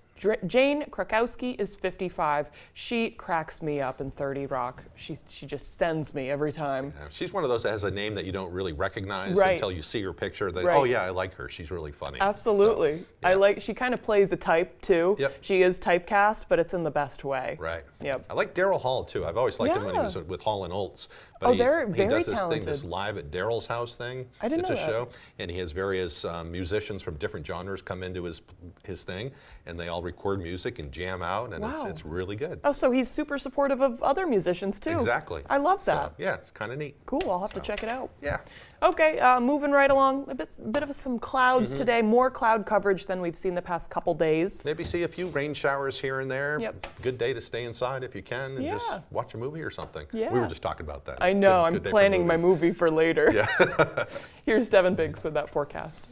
Jane Krakowski is 55. She cracks me up in 30 Rock. She just sends me every time. Yeah, she's one of those that has a name that you don't really recognize until you see her picture. That, oh yeah, I like her. She's really funny. Absolutely. So, she kind of plays a type too. Yep. She is typecast, but it's in the best way. Right. Yep. I like Daryl Hall too. I've always liked him when he was with Hall & Oates. But they're he very does this talented. thing, this Live at Daryl's House thing. I didn't know It's a that. show, and he has various musicians from different genres come into his thing, and they all record music and jam out, and it's really good. Oh, so he's super supportive of other musicians too. Exactly. I love that. So, yeah, it's kind of neat. Cool. I'll have to check it out. Yeah. Okay, moving right along, a bit of some clouds today, more cloud coverage than we've seen the past couple days. Maybe see a few rain showers here and there. Yep. Good day to stay inside if you can and just watch a movie or something. Yeah. We were just talking about that. I know, Good I'm day for planning my movies. movie for later. Yeah. Here's Devin Biggs with that forecast.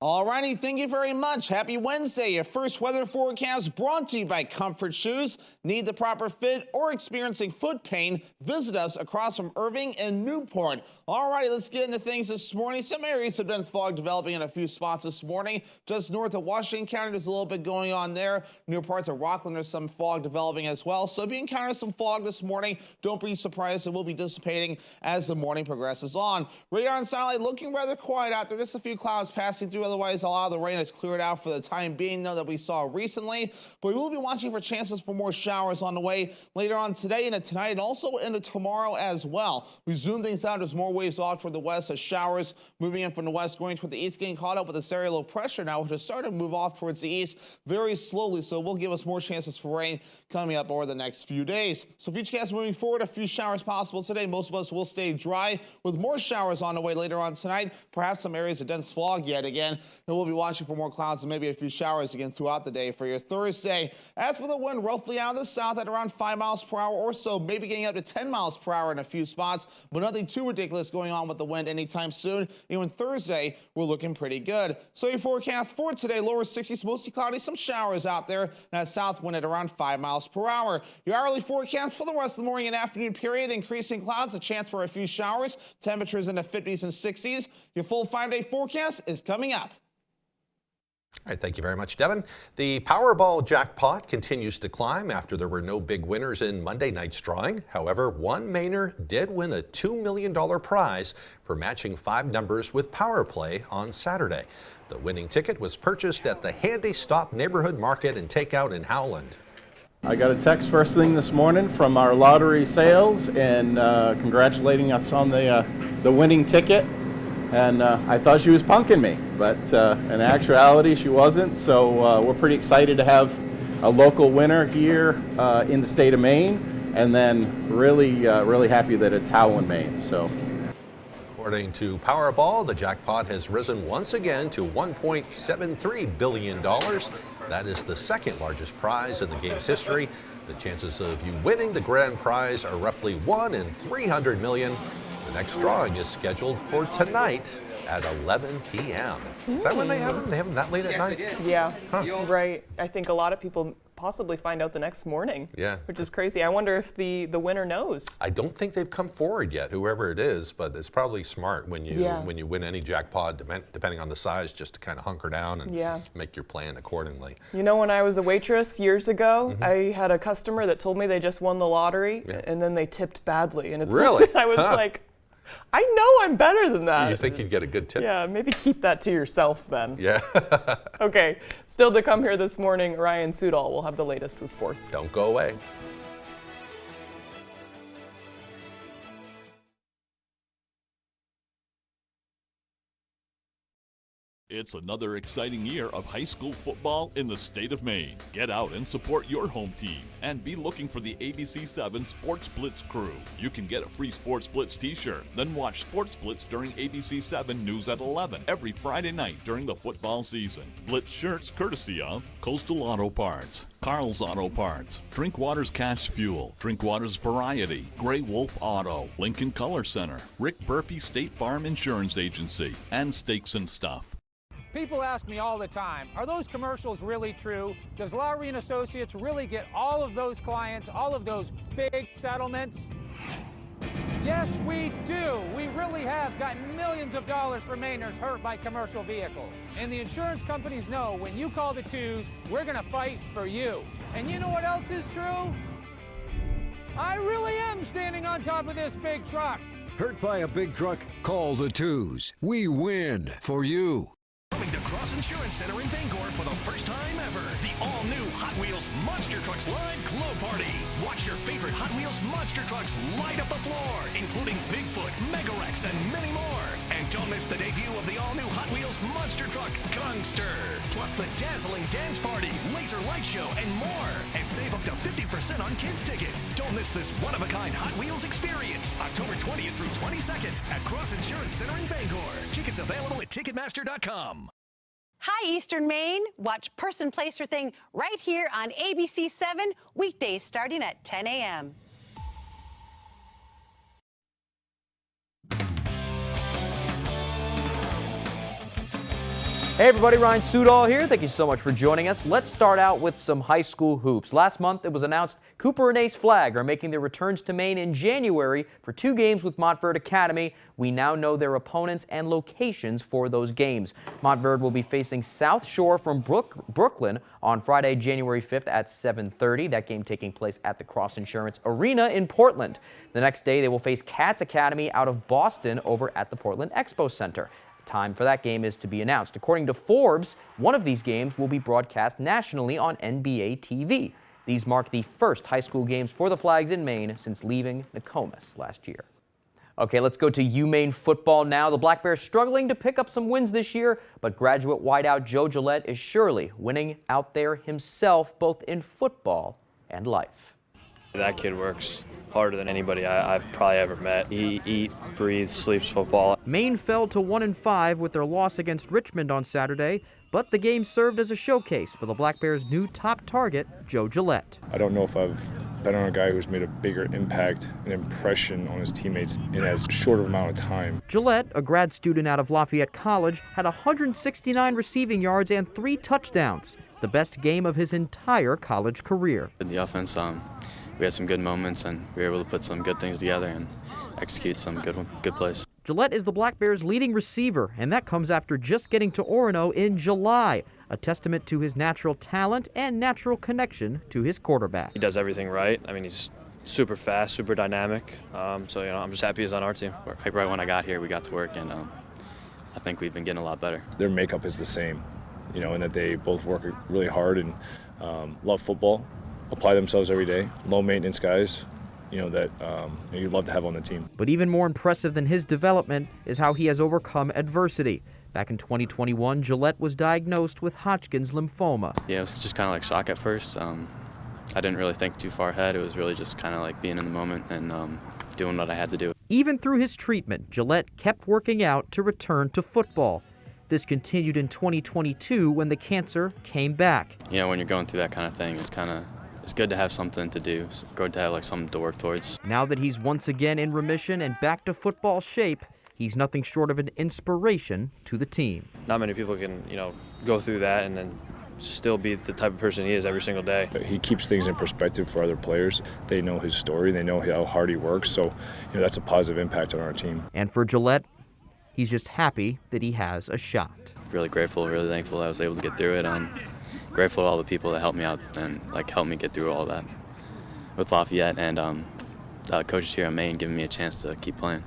Alrighty, thank you very much. Happy Wednesday. Your first weather forecast brought to you by Comfort Shoes. Need the proper fit or experiencing foot pain? Visit us across from Irving and Newport. Alrighty, let's get into things this morning. Some areas of dense fog developing in a few spots this morning. Just north of Washington County, there's a little bit going on there. Near parts of Rockland, there's some fog developing as well. So if you encounter some fog this morning, don't be surprised. It will be dissipating as the morning progresses on. Radar and satellite looking rather quiet out there. Just a few clouds passing through. Otherwise, a lot of the rain has cleared out for the time being, though, that we saw recently. But we will be watching for chances for more showers on the way later on today and tonight, and also into tomorrow as well. We zoom things out as more waves off toward the west as showers moving in from the west, going toward the east, getting caught up with this area low pressure now, which is starting to move off towards the east very slowly. So it will give us more chances for rain coming up over the next few days. So futurecast moving forward, a few showers possible today. Most of us will stay dry with more showers on the way later on tonight. Perhaps some areas of dense fog yet again. And we'll be watching for more clouds and maybe a few showers again throughout the day for your Thursday. As for the wind, roughly out of the south at around 5 miles per hour or so, maybe getting up to 10 miles per hour in a few spots, but nothing too ridiculous going on with the wind anytime soon. Even Thursday, we're looking pretty good. So your forecast for today, lower 60s, mostly cloudy, some showers out there, and a south wind at around 5 miles per hour. Your hourly forecast for the rest of the morning and afternoon period, increasing clouds, a chance for a few showers, temperatures in the 50s and 60s. Your full 5-day forecast is coming up. All right, thank you very much, Devin. The Powerball jackpot continues to climb after there were no big winners in Monday night's drawing. However, one Mainer did win a $2 million prize for matching 5 numbers with Power Play on Saturday. The winning ticket was purchased at the Handy Stop Neighborhood Market and Takeout in Howland. I got a text first thing this morning from our lottery sales and congratulating us on the winning ticket. And I thought she was punking me, but in actuality she wasn't. So we're pretty excited to have a local winner here in the state of Maine, and then really happy that it's Howland, Maine. So. According to Powerball, the jackpot has risen once again to $1.73 billion. That is the second largest prize in the game's history. The chances of you winning the grand prize are roughly 1 in 300 million. The next drawing is scheduled for tonight at 11 p.m. Is that when they have them? They have them that late at night? Yeah, right. I think a lot of people possibly find out the next morning, which is crazy. I wonder if the winner knows. I don't think they've come forward yet, whoever it is, but it's probably smart when you win any jackpot, depending on the size, just to kind of hunker down and make your plan accordingly. You know, when I was a waitress years ago, I had a customer that told me they just won the lottery and then they tipped badly. And it's really? I was like, I know I'm better than that. You think you'd get a good tip? Yeah, maybe keep that to yourself then. Yeah. Okay, still to come here this morning, Ryan Sudol will have the latest with sports. Don't go away. It's another exciting year of high school football in the state of Maine. Get out and support your home team and be looking for the ABC7 Sports Blitz crew. You can get a free Sports Blitz t-shirt, then watch Sports Blitz during ABC7 News at 11 every Friday night during the football season. Blitz shirts courtesy of Coastal Auto Parts, Carl's Auto Parts, Drinkwater's Cash Fuel, Drinkwater's Variety, Gray Wolf Auto, Lincoln Color Center, Rick Burpee State Farm Insurance Agency, and Steaks and Stuff. People ask me all the time, are those commercials really true? Does Lowry & Associates really get all of those clients, all of those big settlements? Yes, we do. We really have gotten millions of dollars for Mainers hurt by commercial vehicles. And the insurance companies know when you call the twos, we're going to fight for you. And you know what else is true? I really am standing on top of this big truck. Hurt by a big truck? Call the twos. We win for you. Coming to Cross Insurance Center in Bangor for the first time ever. The all-new Hot Wheels Monster Trucks Live Glow Party. Watch your favorite Hot Wheels Monster Trucks light up the floor, including Bigfoot, Mega-Rex, and many more. And don't miss the debut of the all-new Hot Wheels Monster Truck Gangster. Plus the dazzling dance party, laser light show, and more. And save up to 50% on kids' tickets. Don't miss this one-of-a-kind Hot Wheels experience. October 20th through 22nd at Cross Insurance Center in Bangor. Tickets available at Ticketmaster.com. Hi, Eastern Maine. Watch Person, Place, or Thing right here on ABC7, weekdays starting at 10 a.m. Hey everybody, Ryan Sudol here. Thank you so much for joining us. Let's start out with some high school hoops. Last month it was announced Cooper and Ace Flag are making their returns to Maine in January for 2 games with Montverde Academy. We now know their opponents and locations for those games. Montverde will be facing South Shore from Brooklyn on Friday, January 5th at 7:30. That game taking place at the Cross Insurance Arena in Portland. The next day they will face Cats Academy out of Boston over at the Portland Expo Center. Time for that game is to be announced. According to Forbes, one of these games will be broadcast nationally on NBA TV. These mark the first high school games for the Flags in Maine since leaving Nokomis last year. Okay, let's go to UMaine football now. The Black Bears struggling to pick up some wins this year, but graduate wideout Joe Gillette is surely winning out there himself, both in football and life. That kid works harder than anybody I've probably ever met. He eats, breathes, sleeps football. Maine fell to 1-5 with their loss against Richmond on Saturday, but the game served as a showcase for the Black Bears' new top target, Joe Gillette. I don't know if I've been on a guy who's made a bigger impact and impression on his teammates in as short of amount of time. Gillette, a grad student out of Lafayette College, had 169 receiving yards and 3 touchdowns, the best game of his entire college career. In the offense, we had some good moments and we were able to put some good things together and execute some good plays. Gillette is the Black Bears' leading receiver, and that comes after just getting to Orono in July, a testament to his natural talent and natural connection to his quarterback. He does everything right. I mean, he's super fast, super dynamic. So, I'm just happy he's on our team. Like right when I got here, we got to work, and I think we've been getting a lot better. Their makeup is the same, and that they both work really hard and love football, apply themselves every day, low maintenance guys. That you'd love to have on the team. But even more impressive than his development is how he has overcome adversity. Back in 2021, Gillette was diagnosed with Hodgkin's lymphoma. Yeah, it was just kind of like shock at first. I didn't really think too far ahead. It was really just kind of like being in the moment and doing what I had to do. Even through his treatment, Gillette kept working out to return to football. This continued in 2022 when the cancer came back. When you're going through that kind of thing, it's good to have something to do. It's good to have something to work towards. Now that he's once again in remission and back to football shape, he's nothing short of an inspiration to the team. Not many people can, go through that and then still be the type of person he is every single day. He keeps things in perspective for other players. They know his story. They know how hard he works. So, that's a positive impact on our team. And for Gillette, he's just happy that he has a shot. Really grateful, really thankful I was able to get through it. Grateful to all the people that helped me out and helped me get through all that with Lafayette and coaches here in Maine giving me a chance to keep playing.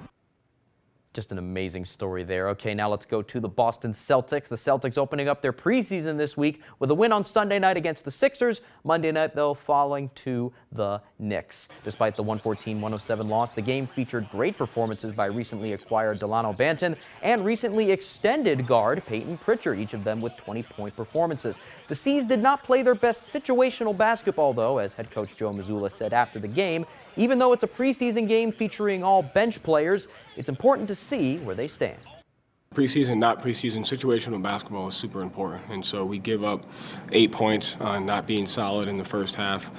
Just an amazing story there. Okay, now let's go to the Boston Celtics. The Celtics opening up their preseason this week with a win on Sunday night against the Sixers. Monday night, though, falling to the Knicks. Despite the 114-107 loss, the game featured great performances by recently acquired Delano Banton and recently extended guard Peyton Pritchard, each of them with 20-point performances. The C's did not play their best situational basketball, though, as head coach Joe Mazzulla said after the game. Even though it's a preseason game featuring all bench players, it's important to see where they stand. Preseason, not preseason, situational basketball is super important, and so we give up 8 points on not being solid in the first half.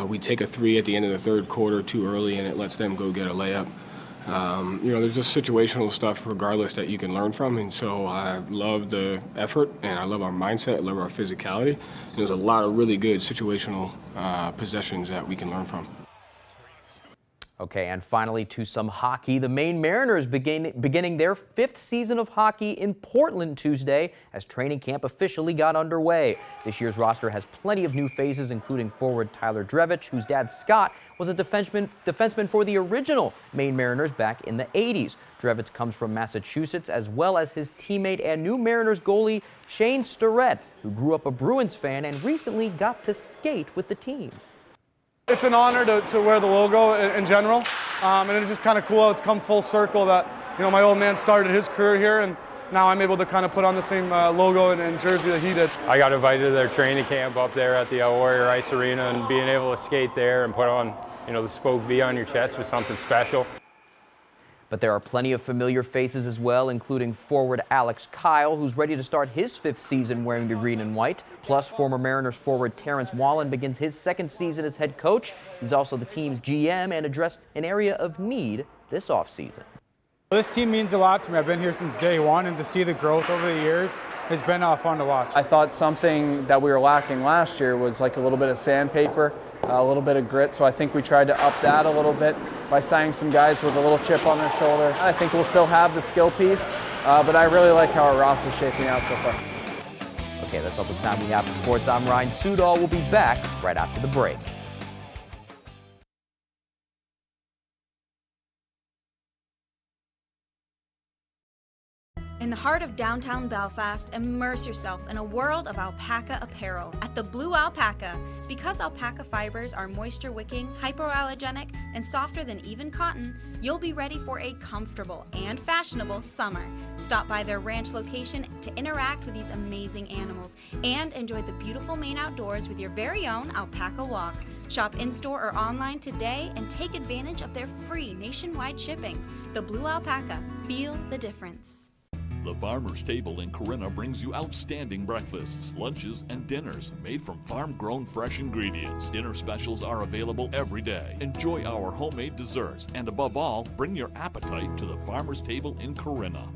We take a 3 at the end of the third quarter too early, and it lets them go get a layup. There's just situational stuff regardless that you can learn from, and so I love the effort, and I love our mindset, I love our physicality. And there's a lot of really good situational possessions that we can learn from. Okay, and finally to some hockey. The Maine Mariners beginning their 5th season of hockey in Portland Tuesday as training camp officially got underway. This year's roster has plenty of new faces, including forward Tyler Drevich, whose dad Scott was a defenseman for the original Maine Mariners back in the 80s. Drevich comes from Massachusetts, as well as his teammate and new Mariners goalie Shane Starrett, who grew up a Bruins fan and recently got to skate with the team. It's an honor to wear the logo in general, and it's just kind of cool how it's come full circle that, my old man started his career here, and now I'm able to kind of put on the same logo and jersey that he did. I got invited to their training camp up there at the Warrior Ice Arena, and being able to skate there and put on, the Spoke V on your chest was something special. But there are plenty of familiar faces as well, including forward Alex Kyle, who's ready to start his 5th season wearing the green and white. Plus, former Mariners forward Terrence Wallen begins his 2nd season as head coach. He's also the team's GM and addressed an area of need this offseason. This team means a lot to me. I've been here since day one, and to see the growth over the years has been fun to watch. I thought something that we were lacking last year was like a little bit of sandpaper, a little bit of grit, so I think we tried to up that a little bit by signing some guys with a little chip on their shoulder. I think we'll still have the skill piece, but I really like how our roster's shaping out so far. Okay, that's all the time we have for sports. I'm Ryan Sudol. We'll be back right after the break. In In the heart of downtown Belfast, immerse yourself in a world of alpaca apparel at the Blue Alpaca. Because alpaca fibers are moisture-wicking, hypoallergenic, and softer than even cotton, you'll be ready for a comfortable and fashionable summer. Stop by their ranch location to interact with these amazing animals and enjoy the beautiful Maine outdoors with your very own alpaca walk. Shop in-store or online today and take advantage of their free nationwide shipping. The Blue Alpaca. Feel the difference. The Farmer's Table in Corinna brings you outstanding breakfasts, lunches, and dinners made from farm-grown fresh ingredients. Dinner specials are available every day. Enjoy our homemade desserts, and above all, bring your appetite to the Farmer's Table in Corinna.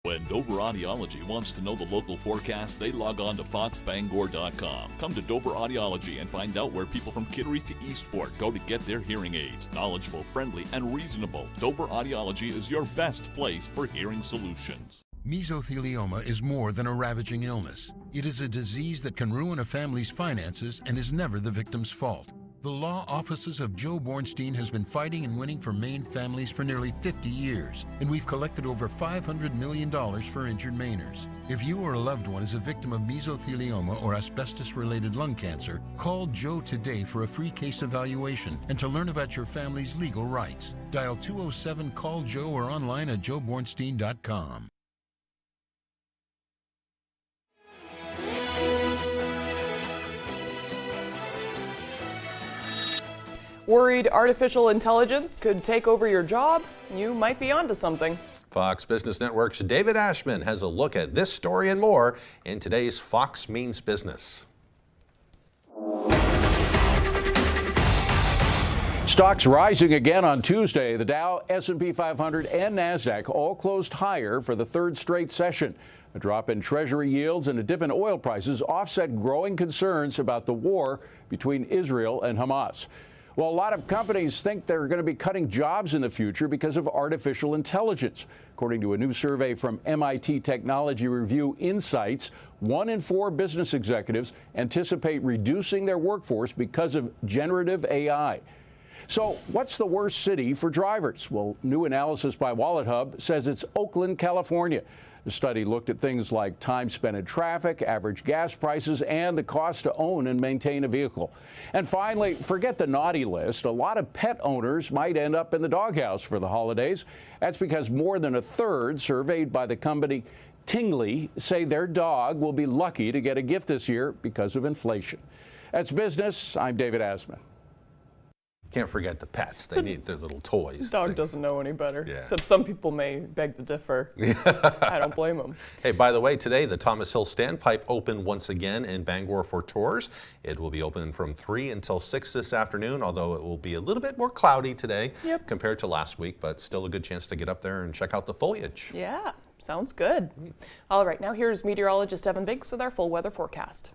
When Dover Audiology wants to know the local forecast, they log on to foxbangor.com. Come to Dover Audiology and find out where people from Kittery to Eastport go to get their hearing aids. Knowledgeable, friendly, and reasonable, Dover Audiology is your best place for hearing solutions. Mesothelioma is more than a ravaging illness. It is a disease that can ruin a family's finances and is never the victim's fault. The law offices of Joe Bornstein has been fighting and winning for Maine families for nearly 50 years, and we've collected over $500 million for injured Mainers. If you or a loved one is a victim of mesothelioma or asbestos-related lung cancer, call Joe today for a free case evaluation and to learn about your family's legal rights. Dial 207-CALL-JOE or online at joebornstein.com. Worried artificial intelligence could take over your job? You might be onto something. Fox Business Network's David Ashman has a look at this story and more in today's Fox Means Business. Stocks rising again on Tuesday. The Dow, S&P 500, and NASDAQ all closed higher for the third straight session. A drop in Treasury yields and a dip in oil prices offset growing concerns about the war between Israel and Hamas. Well, a lot of companies think they're going to be cutting jobs in the future because of artificial intelligence. According to a new survey from MIT Technology Review Insights, 1 in 4 business executives anticipate reducing their workforce because of generative AI. So what's the worst city for drivers? Well, new analysis by WalletHub says it's Oakland, California. The study looked at things like time spent in traffic, average gas prices, and the cost to own and maintain a vehicle. And finally, forget the naughty list. A lot of pet owners might end up in the doghouse for the holidays. That's because more than a third surveyed by the company Tingley say their dog will be lucky to get a gift this year because of inflation. That's business. I'm David Asman. Can't forget the pets. They need their little toys. Dog doesn't know any better. Yeah. Except some people may beg to differ. I don't blame them. Hey, by the way, today the Thomas Hill Standpipe opened once again in Bangor for tours. It will be open from 3 until 6 this afternoon, although it will be a little bit more cloudy today compared to last week, but still a good chance to get up there and check out the foliage. Yeah, sounds good. All right, now here's meteorologist Evan Biggs with our full weather forecast.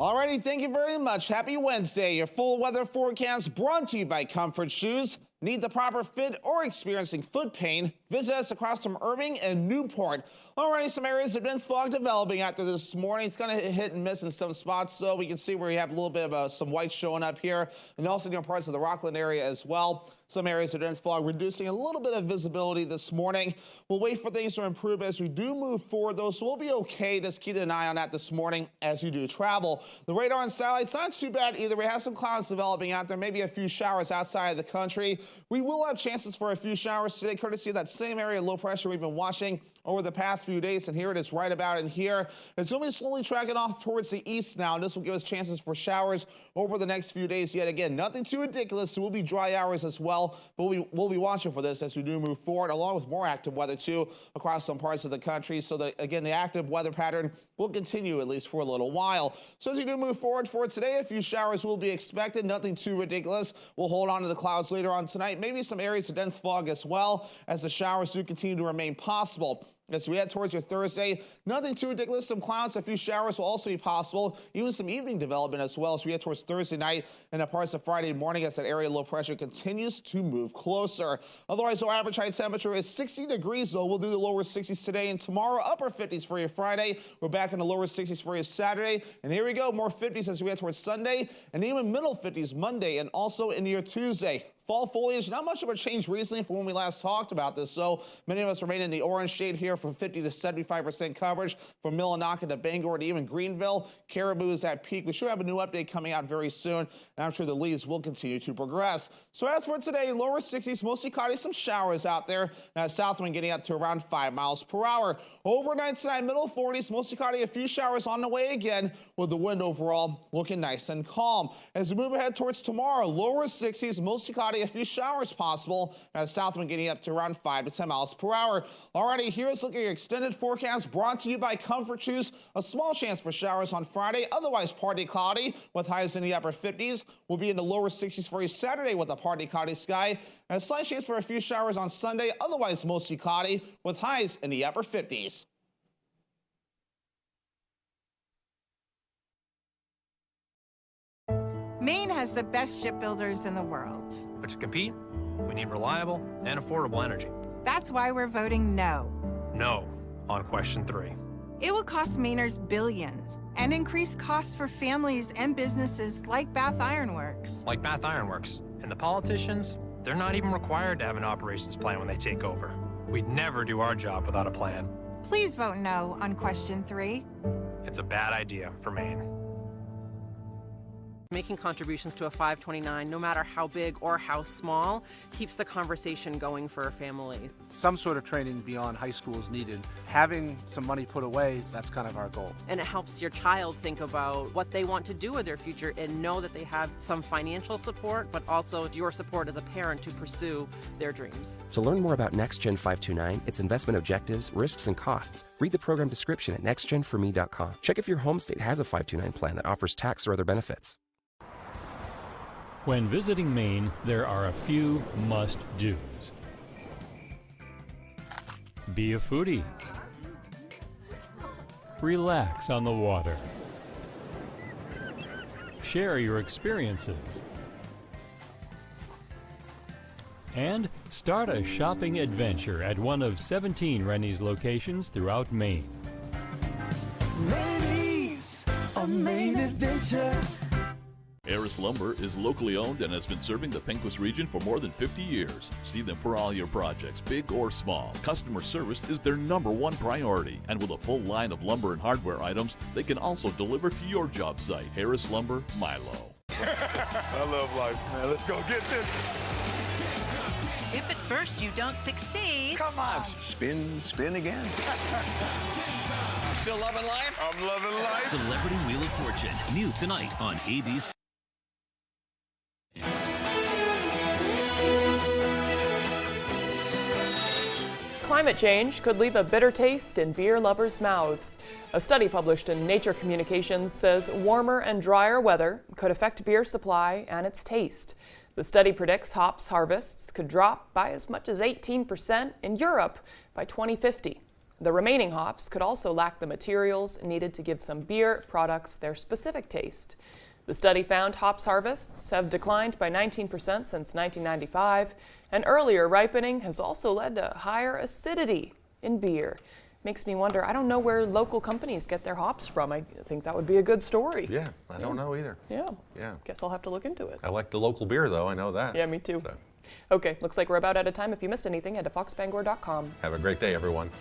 Alrighty, thank you very much. Happy Wednesday. Your full weather forecast brought to you by Comfort Shoes. Need the proper fit or experiencing foot pain? Visit us across from Irving and Newport. Alrighty, some areas of dense fog developing after this morning. It's going to hit and miss in some spots, so we can see where you have a little bit of some white showing up here, and also near parts of the Rockland area as well. Some areas of dense fog reducing a little bit of visibility this morning. We'll wait for things to improve as we do move forward, though, so we'll be okay. Just keep an eye on that this morning as you do travel. The radar and satellite's not too bad either. We have some clouds developing out there, maybe a few showers outside of the country. We will have chances for a few showers today, courtesy of that same area of low pressure we've been watching over the past few days, and here it is right about in here. It's going to be slowly tracking off towards the east now, and this will give us chances for showers over the next few days yet again. Nothing too ridiculous, so we'll be dry hours as well, but we'll be watching for this as we do move forward, along with more active weather too across some parts of the country. So that, again, the active weather pattern will continue at least for a little while. So as we do move forward for today, a few showers will be expected, nothing too ridiculous. We'll hold on to the clouds later on tonight, maybe some areas of dense fog as well, as the showers do continue to remain possible. As we head towards your Thursday, nothing too ridiculous. Some clouds, a few showers will also be possible. Even some evening development as well as we head towards Thursday night and parts of Friday morning as that area of low pressure continues to move closer. Otherwise, our average high temperature is 60 degrees, though. We'll do the lower 60s today and tomorrow, upper 50s for your Friday. We're back in the lower 60s for your Saturday. And here we go, more 50s as we head towards Sunday, and even middle 50s Monday and also into your Tuesday. Fall foliage, not much of a change recently from when we last talked about this, so many of us remain in the orange shade here for 50 to 75% coverage from Millinocket to Bangor to even Greenville. Caribou is at peak. We should have a new update coming out very soon, and I'm sure the leaves will continue to progress. So as for today, lower 60s, mostly cloudy, some showers out there. Now south wind getting up to around 5 miles per hour. Overnight tonight, middle 40s, mostly cloudy, a few showers on the way again, with the wind overall looking nice and calm. As we move ahead towards tomorrow, lower 60s, mostly cloudy, a few showers possible. Now south wind getting up to around 5 to 10 miles per hour. Alrighty, here's looking at your extended forecast brought to you by Comfort Shoes. A small chance for showers on Friday, otherwise partly cloudy with highs in the upper 50s. We'll be in the lower 60s for you Saturday with a partly cloudy sky. And a slight chance for a few showers on Sunday, otherwise mostly cloudy with highs in the upper 50s. Maine has the best shipbuilders in the world. But to compete, we need reliable and affordable energy. That's why we're voting no. No on question 3. It will cost Mainers billions and increase costs for families and businesses like Bath Iron Works. Like Bath Iron Works. And the politicians, they're not even required to have an operations plan when they take over. We'd never do our job without a plan. Please vote no on question 3. It's a bad idea for Maine. Making contributions to a 529, no matter how big or how small, keeps the conversation going for a family. Some sort of training beyond high school is needed. Having some money put away, that's kind of our goal. And it helps your child think about what they want to do with their future and know that they have some financial support, but also your support as a parent to pursue their dreams. To learn more about NextGen 529, its investment objectives, risks, and costs, read the program description at nextgenforme.com. Check if your home state has a 529 plan that offers tax or other benefits. When visiting Maine, there are a few must-dos. Be a foodie. Relax on the water. Share your experiences. And start a shopping adventure at one of 17 Rennie's locations throughout Maine. Ladies, a Maine adventure. Harris Lumber is locally owned and has been serving the Pequot region for more than 50 years. See them for all your projects, big or small. Customer service is their #1 priority. And with a full line of lumber and hardware items, they can also deliver to your job site. Harris Lumber, Milo. I love life, man. Let's go get this. If at first you don't succeed, come on. Spin again. Still loving life? I'm loving life. Celebrity Wheel of Fortune, new tonight on ABC. Climate change could leave a bitter taste in beer lovers' mouths. A study published in Nature Communications says warmer and drier weather could affect beer supply and its taste. The study predicts hops harvests could drop by as much as 18% in Europe by 2050. The remaining hops could also lack the materials needed to give some beer products their specific taste. The study found hops harvests have declined by 19% since 1995, and earlier ripening has also led to higher acidity in beer. Makes me wonder, I don't know where local companies get their hops from. I think that would be a good story. Yeah, I don't know either. Yeah. Yeah. Guess I'll have to look into it. I like the local beer, though. I know that. Yeah, me too. So. Okay, looks like we're about out of time. If you missed anything, head to foxbangor.com. Have a great day, everyone.